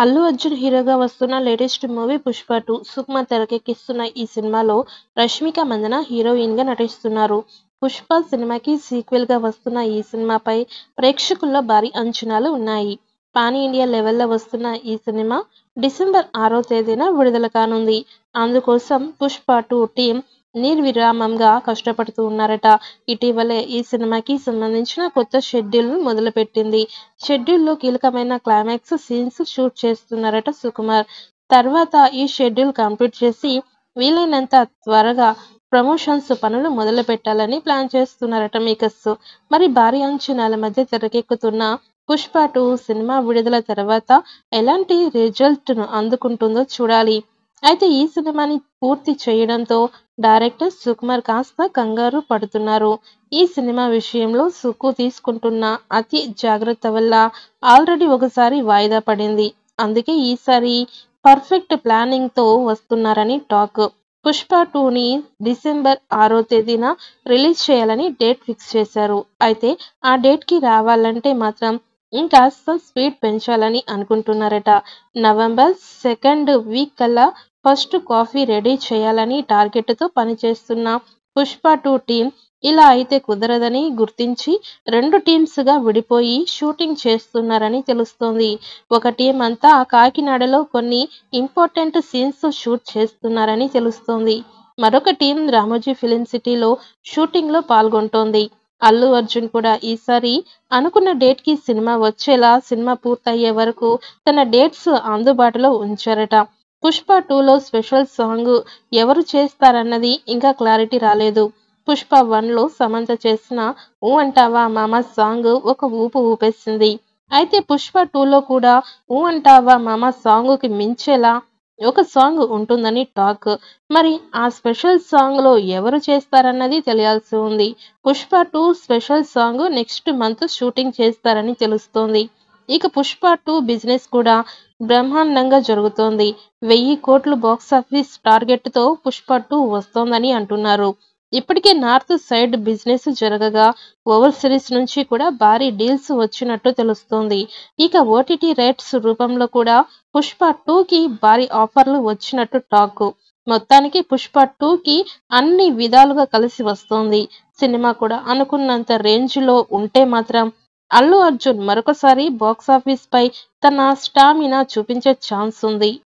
అల్లు అర్జున్ హీరోగా వస్తున్న latest movie 'Pushpa 2'. Sukumar తెరకెక్కిస్తున్న ఈ సినిమాలో రష్మిక మందన హీరోయిన్గా నటిస్తున్నారు. 'పుష్ప' సినిమాకి సీక్వెల్గా వస్తున్న ఈ సినిమాపై ప్రేక్షకుల్లో భారీ అంచనాలు ఉన్నాయి. పాన్ ఇండియా లెవెల్లో వస్తున్న ఈ సినిమా డిసెంబర్ 6వ తేదీన విడుదల కానుంది. అందుకోసం 'పుష్ప 2' టీం నిర్విరామంగా కష్టపడుతూ ఉన్నారట. ఇటీవలే ఈ సినిమాకి సంబంధించిన కొత్త షెడ్యూల్ను మొదలుపెట్టింది. షెడ్యూల్లో కీలకమైన క్లైమాక్స్ సీన్స్ షూట్ చేస్తున్నారట సుకుమార్. తర్వాత ఈ షెడ్యూల్ కంప్లీట్ చేసి వీలైనంత త్వరగా ప్రమోషన్స్ పనులు మొదలు పెట్టాలని ప్లాన్ చేస్తున్నారట మేకర్స్. మరి భారీ అంచనాల మధ్య తెరకెక్కుతున్న 'పుష్ప 2' సినిమా విడుదల తర్వాత ఎలాంటి రిజల్ట్ను అందుకుంటుందో చూడాలి. అయితే ఈ సినిమాని పూర్తి చేయడంతో డైరెక్టర్ సుకుమార్ కాస్త కంగారు పడుతున్నారు. ఈ సినిమా విషయంలో సుక్కు తీసుకుంటున్న అతి జాగ్రత్త వల్ల ఆల్రెడీ ఒకసారి వాయిదా పడింది. అందుకే ఈసారి పర్ఫెక్ట్ ప్లానింగ్తో వస్తున్నారని టాక్. 'పుష్ప 2'ని డిసెంబర్ 6వ తేదీన రిలీజ్ చేయాలని డేట్ ఫిక్స్ చేశారు. అయితే ఆ డేట్కి రావాలంటే మాత్రం ఇంకాస్త స్పీడ్ పెంచాలని అనుకుంటున్నారట. నవంబర్ 2nd వీక్ కల్లా ఫస్ట్ కాపీ రెడీ చేయాలని టార్గెట్తో పనిచేస్తున్న 'పుష్ప 2' టీం ఇలా అయితే కుదరదని గుర్తించి 2 టీమ్స్గా విడిపోయి షూటింగ్ చేస్తున్నారని తెలుస్తోంది. ఒక టీం అంతా కాకినాడలో కొన్ని ఇంపార్టెంట్ సీన్స్ షూట్ చేస్తున్నారని తెలుస్తోంది. మరొక టీం రామోజీ ఫిలిం సిటీలో షూటింగ్లో పాల్గొంటోంది. అల్లు అర్జున్ కూడా ఈసారి అనుకున్న డేట్కి సినిమా వచ్చేలా సినిమా పూర్తయ్యే వరకు తన డేట్స్ అందుబాటులో ఉంచారట. 'పుష్ప 2'లో స్పెషల్ సాంగ్ ఎవరు చేస్తారన్నది ఇంకా క్లారిటీ రాలేదు. 'పుష్ప 1'లో సమంత చేసిన 'ఊ అంటావా మామ' సాంగ్ ఒక ఊపు ఊపేసింది. అయితే 'పుష్ప 2'లో కూడా 'ఊ అంటావా మామ' సాంగ్కి మించేలా ఒక సాంగ్ ఉంటుందని టాక్. మరి ఆ స్పెషల్ సాంగ్లో ఎవరు చేస్తారన్నది తెలియాల్సి ఉంది. 'Pushpa 2' special song next month shooting చేస్తారని తెలుస్తోంది. ఇక 'పుష్ప 2' బిజినెస్ కూడా బ్రహ్మాండంగా జరుగుతోంది. 1000 కోట్లు బాక్సాఫీస్ టార్గెట్తో 'పుష్ప 2' వస్తోందని అంటున్నారు. ఇప్పటికే నార్త్ సైడ్ బిజినెస్ జరగగా ఓవర్సీస్ నుంచి కూడా భారీ డీల్స్ వచ్చినట్టు తెలుస్తోంది. ఇక ఓటీటీ రైట్స్ రూపంలో కూడా 'పుష్ప 2'కి భారీ ఆఫర్లు వచ్చినట్టు టాక్. మొత్తానికి 'పుష్ప 2'కి అన్ని విధాలుగా కలిసి వస్తోంది. సినిమా కూడా అనుకున్నంత రేంజ్లో ఉంటే మాత్రం అల్లు అర్జున్ మరొకసారి బాక్సాఫీస్పై తన స్టామినా చూపించే ఛాన్స్ ఉంది.